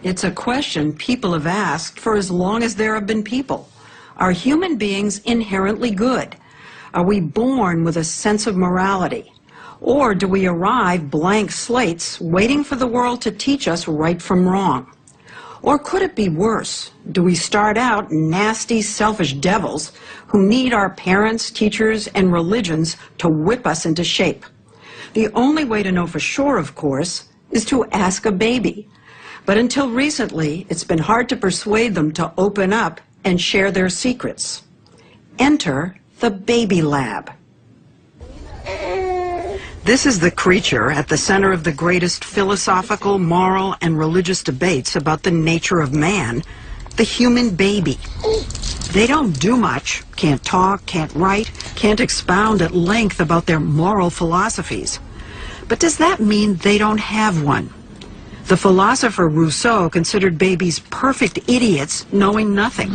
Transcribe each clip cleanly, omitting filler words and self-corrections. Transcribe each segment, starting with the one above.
It's a question people have asked for as long as there have been people. Are human beings inherently good? Are we born with a sense of morality? Or do we arrive blank slates, waiting for the world to teach us right from wrong? Or could it be worse? Do we start out nasty, selfish devils who need our parents, teachers, and religions to whip us into shape? The only way to know for sure, of course, is to ask a baby. But until recently, it's been hard to persuade them to open up and share their secrets. Enter the baby lab. This is the creature at the center of the greatest philosophical, moral, and religious debates about the nature of man, the human baby. They don't do much, can't talk, can't write, can't expound at length about their moral philosophies. But does that mean they don't have one? The philosopher Rousseau considered babies perfect idiots knowing nothing.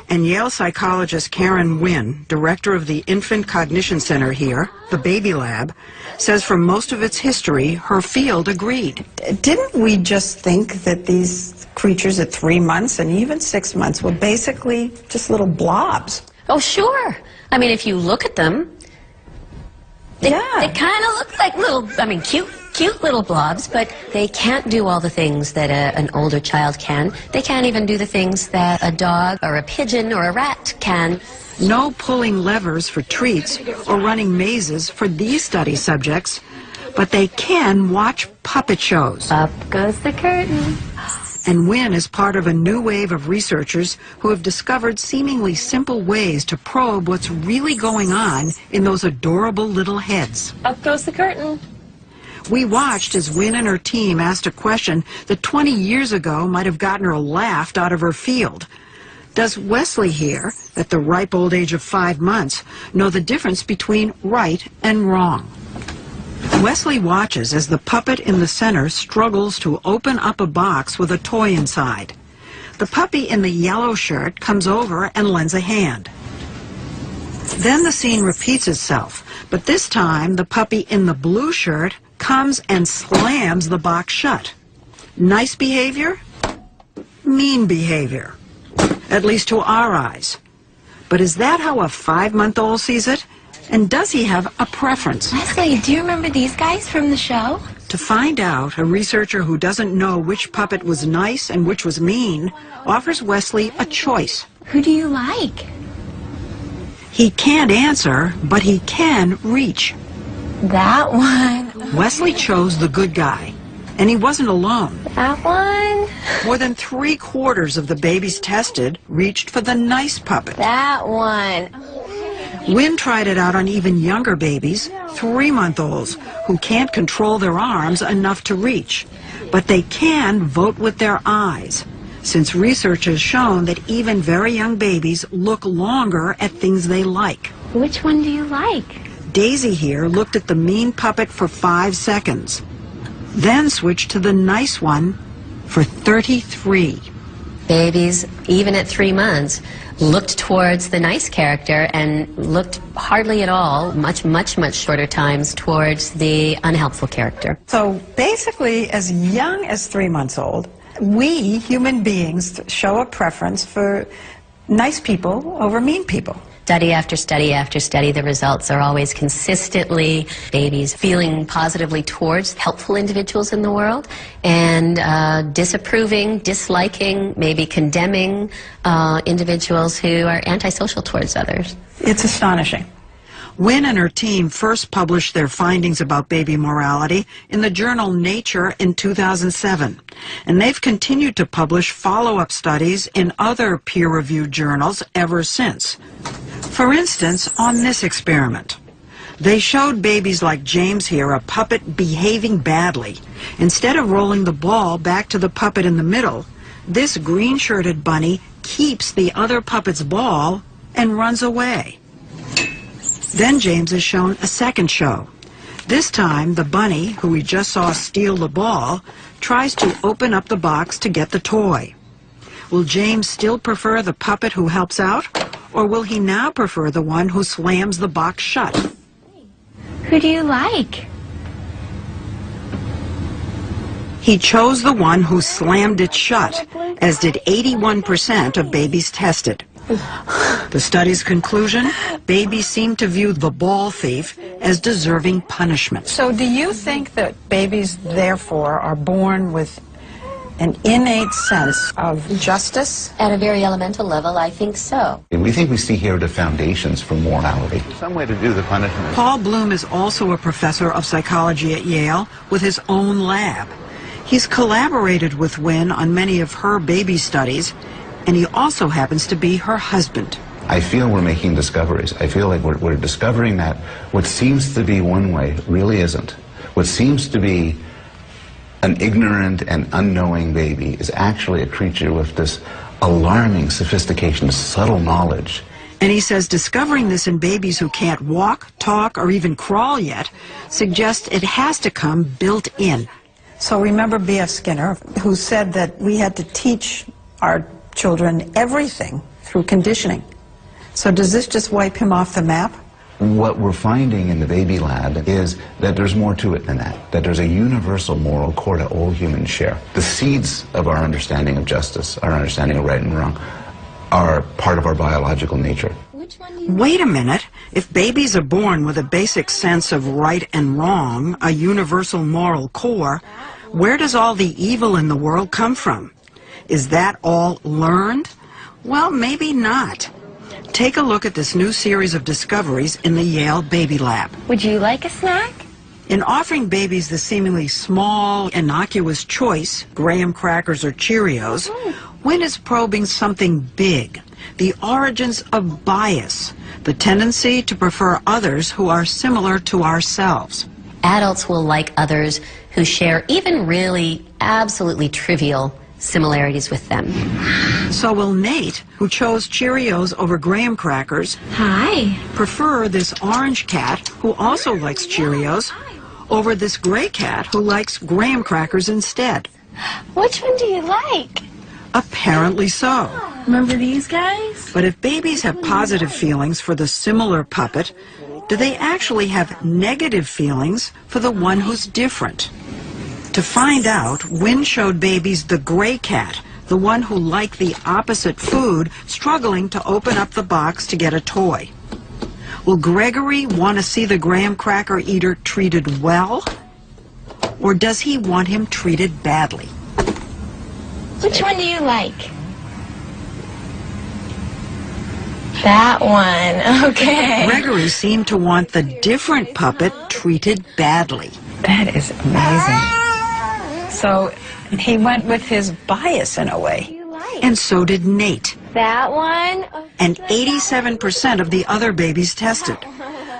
And Yale psychologist Karen WAYNN, director of the Infant Cognition Center here, the Baby Lab, says for most of its history, her field agreed. Didn't we just think that these creatures at 3 months and even 6 months were basically just little blobs? Oh, sure. I mean, if you look at them, they kind of look like little, cute little blobs, but they can't do all the things that an older child can. They can't even do the things that a dog or a pigeon or a rat can. No pulling levers for treats or running mazes for these study subjects, but they can watch puppet shows. Up goes the curtain. And WAYNN is part of a new wave of researchers who have discovered seemingly simple ways to probe what's really going on in those adorable little heads. Up goes the curtain. We watched as WAYNN and her team asked a question that 20 years ago might have gotten her laughed out of her field. Does Wesley here, at the ripe old age of 5 months, know the difference between right and wrong? Wesley watches as the puppet in the center struggles to open up a box with a toy inside. The puppy in the yellow shirt comes over and lends a hand. Then the scene repeats itself, but this time the puppy in the blue shirt comes and slams the box shut. Nice behavior? Mean behavior. At least to our eyes. But is that how a 5-month-old sees it? And does he have a preference? Wesley, do you remember these guys from the show? To find out, a researcher who doesn't know which puppet was nice and which was mean offers Wesley a choice. Who do you like? He can't answer, but he can reach. That one. Wesley chose the good guy, and he wasn't alone. That one. More than 3/4 of the babies tested reached for the nice puppet. That one. WAYNN tried it out on even younger babies, 3-month-olds, who can't control their arms enough to reach. But they can vote with their eyes, since research has shown that even very young babies look longer at things they like. Which one do you like? Daisy here looked at the mean puppet for 5 seconds, then switched to the nice one for 33. Babies, even at 3 months, looked towards the nice character and looked hardly at all, much shorter times, towards the unhelpful character. So basically, as young as 3 months old, we human beings show a preference for nice people over mean people. Study after study after study, the results are always consistently babies feeling positively towards helpful individuals in the world and disapproving, disliking, maybe condemning individuals who are antisocial towards others. It's astonishing. WAYNN and her team first published their findings about baby morality in the journal Nature in 2007, and they've continued to publish follow-up studies in other peer-reviewed journals ever since. For instance, on this experiment, they showed babies like James here a puppet behaving badly. Instead of rolling the ball back to the puppet in the middle, this green-shirted bunny keeps the other puppet's ball and runs away. Then James is shown a second show. This time, the bunny, who we just saw steal the ball, tries to open up the box to get the toy. Will James still prefer the puppet who helps out, or will he now prefer the one who slams the box shut? Who do you like? He chose the one who slammed it shut, as did 81% of babies tested. The study's conclusion, babies seem to view the ball thief as deserving punishment. So do you think that babies, therefore, are born with an innate sense of justice? At a very elemental level, I think so. We think we see here the foundations for morality. Some way to do the punishment. Paul Bloom is also a professor of psychology at Yale with his own lab. He's collaborated with WAYNN on many of her baby studies, and he also happens to be her husband. I feel we're making discoveries. I feel like we're discovering that what seems to be one way really isn't. What seems to be an ignorant and unknowing baby is actually a creature with this alarming sophistication, subtle knowledge. And he says discovering this in babies who can't walk, talk, or even crawl yet suggests it has to come built in. So remember B.F. Skinner, who said that we had to teach our children everything through conditioning. So does this just wipe him off the map? What we're finding in the baby lab is that there's more to it than that there's a universal moral core that all humans share. The seeds of our understanding of justice, our understanding of right and wrong, are part of our biological nature. Wait a minute. If babies are born with a basic sense of right and wrong, a universal moral core, where does all the evil in the world come from? Is that all learned? Well, maybe not. Take a look at this new series of discoveries in the Yale Baby Lab. Would you like a snack? In offering babies the seemingly small, innocuous choice, graham crackers or Cheerios, WAYNN is probing something big, the origins of bias, the tendency to prefer others who are similar to ourselves. Adults will like others who share even really absolutely trivial similarities with them. So will Nate, who chose Cheerios over graham crackers, Hi. prefer this orange cat, who also likes Cheerios, over this gray cat who likes graham crackers instead? Which one do you like? Apparently so. Remember these guys? But if babies have positive feelings for the similar puppet, do they actually have negative feelings for the one who's different? To find out, WAYNN showed babies the gray cat, the one who liked the opposite food, struggling to open up the box to get a toy. Will Gregory want to see the graham cracker eater treated well? Or does he want him treated badly? Which one do you like? That one. Okay. Gregory seemed to want the different puppet treated badly. That is amazing. So he went with his bias in a way. And so did Nate. That one. And 87% of the other babies tested.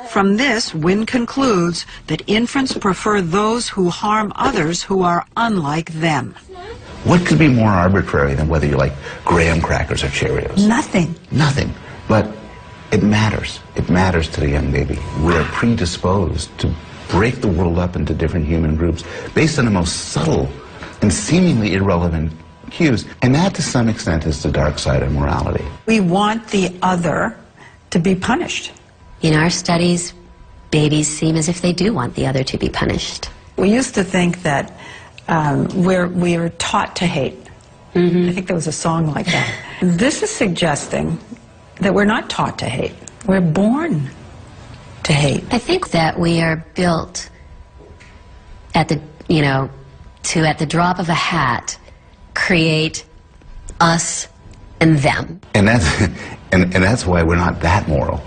From this, WAYNN concludes that infants prefer those who harm others who are unlike them. What could be more arbitrary than whether you like graham crackers or Cheerios? Nothing. Nothing. But it matters. It matters to the young baby. We're predisposed to break the world up into different human groups based on the most subtle and seemingly irrelevant cues. And that, to some extent, is the dark side of morality. We want the other to be punished. In our studies, babies seem as if they do want the other to be punished. We used to think that we're taught to hate. I think there was a song like that. This is suggesting that we're not taught to hate. We're born to hate. I think that we are built at the, to at the drop of a hat create us and them. And that's why we're not that moral.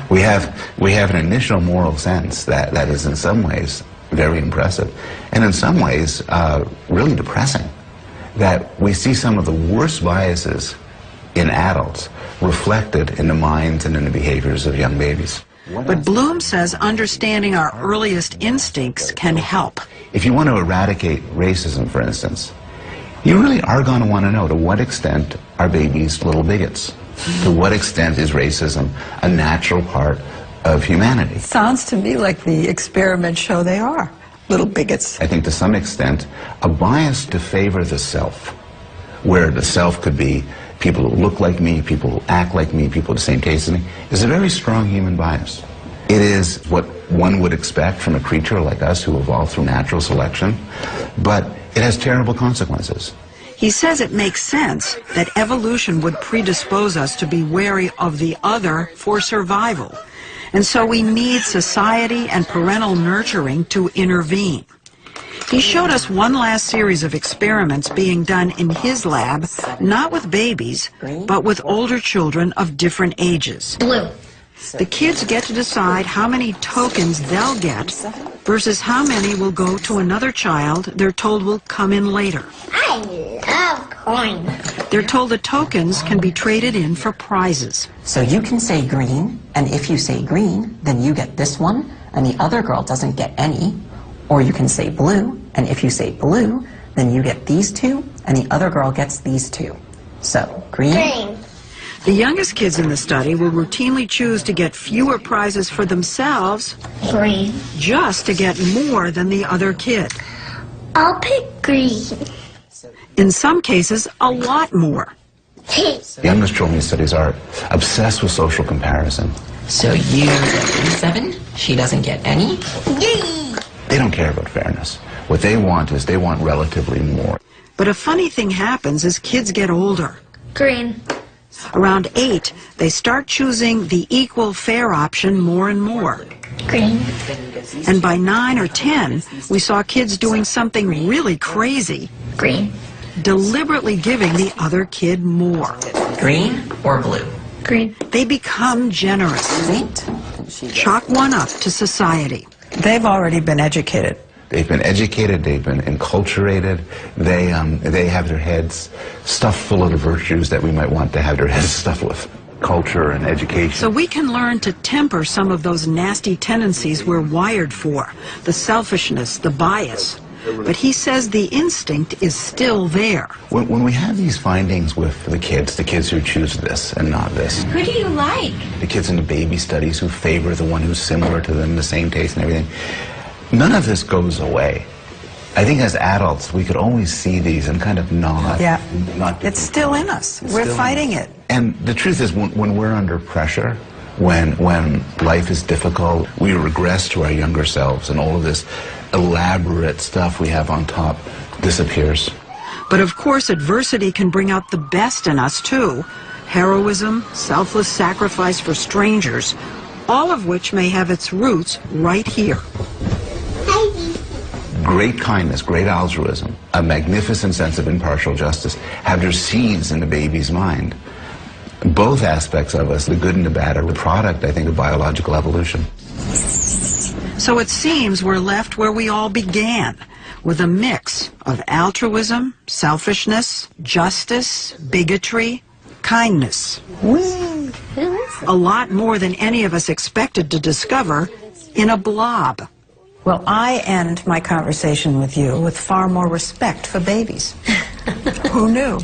We have an initial moral sense that is in some ways very impressive, and in some ways really depressing. That we see some of the worst biases in adults reflected in the minds and in the behaviors of young babies. But Bloom says understanding our earliest instincts can help. If you want to eradicate racism, for instance, you really are going to want to know to what extent are babies little bigots? To what extent is racism a natural part of humanity? Sounds to me like the experiments show they are little bigots. I think to some extent a bias to favor the self, where the self could be people who look like me, people who act like me, people with the same taste as me, is a very strong human bias. It is what one would expect from a creature like us who evolved through natural selection, but it has terrible consequences. He says it makes sense that evolution would predispose us to be wary of the other for survival. And so we need society and parental nurturing to intervene. He showed us one last series of experiments being done in his lab, not with babies, but with older children of different ages. Blue. The kids get to decide how many tokens they'll get versus how many will go to another child they're told will come in later. I love coin. They're told the tokens can be traded in for prizes. So you can say green, and if you say green, then you get this one, and the other girl doesn't get any. Or you can say blue, and if you say blue, then you get these two, and the other girl gets these two. So, green. Green. The youngest kids in the study will routinely choose to get fewer prizes for themselves Green. just to get more than the other kid. I'll pick green. In some cases, a lot more. The youngest children in studies are obsessed with social comparison. So you get 7, she doesn't get any. Yay! They don't care about fairness. What they want is they want relatively more. But a funny thing happens as kids get older. Green. Around 8, they start choosing the equal fair option more and more. Green. And by 9 or 10, we saw kids doing something really crazy, Green. deliberately giving the other kid more. Green or blue? Green. They become generous. Sweet. Chalk one up to society. They've already been educated. They've been educated, they've been enculturated, they have their heads stuffed full of the virtues that we might want to have their heads stuffed with. Culture and education. So we can learn to temper some of those nasty tendencies we're wired for, the selfishness, the bias. But he says the instinct is still there. When we have these findings with the kids who choose this and not this, Who do you like? the kids in the baby studies who favor the one who's similar to them, the same taste and everything, none of this goes away. I think as adults, we could always see these and kind of nod. Yeah, Not it's still in us. We're still in fighting us. it. And the truth is, when we're under pressure, when life is difficult, we regress to our younger selves, and all of this elaborate stuff we have on top disappears. But of course, adversity can bring out the best in us too. Heroism, selfless sacrifice for strangers, all of which may have its roots right here. Great kindness, great altruism, a magnificent sense of impartial justice have their seeds in the baby's mind. Both aspects of us, the good and the bad, are the product, I think, of biological evolution. So it seems we're left where we all began, with a mix of altruism, selfishness, justice, bigotry, kindness. A lot more than any of us expected to discover in a blob. Well, I end my conversation with you with far more respect for babies. Who knew?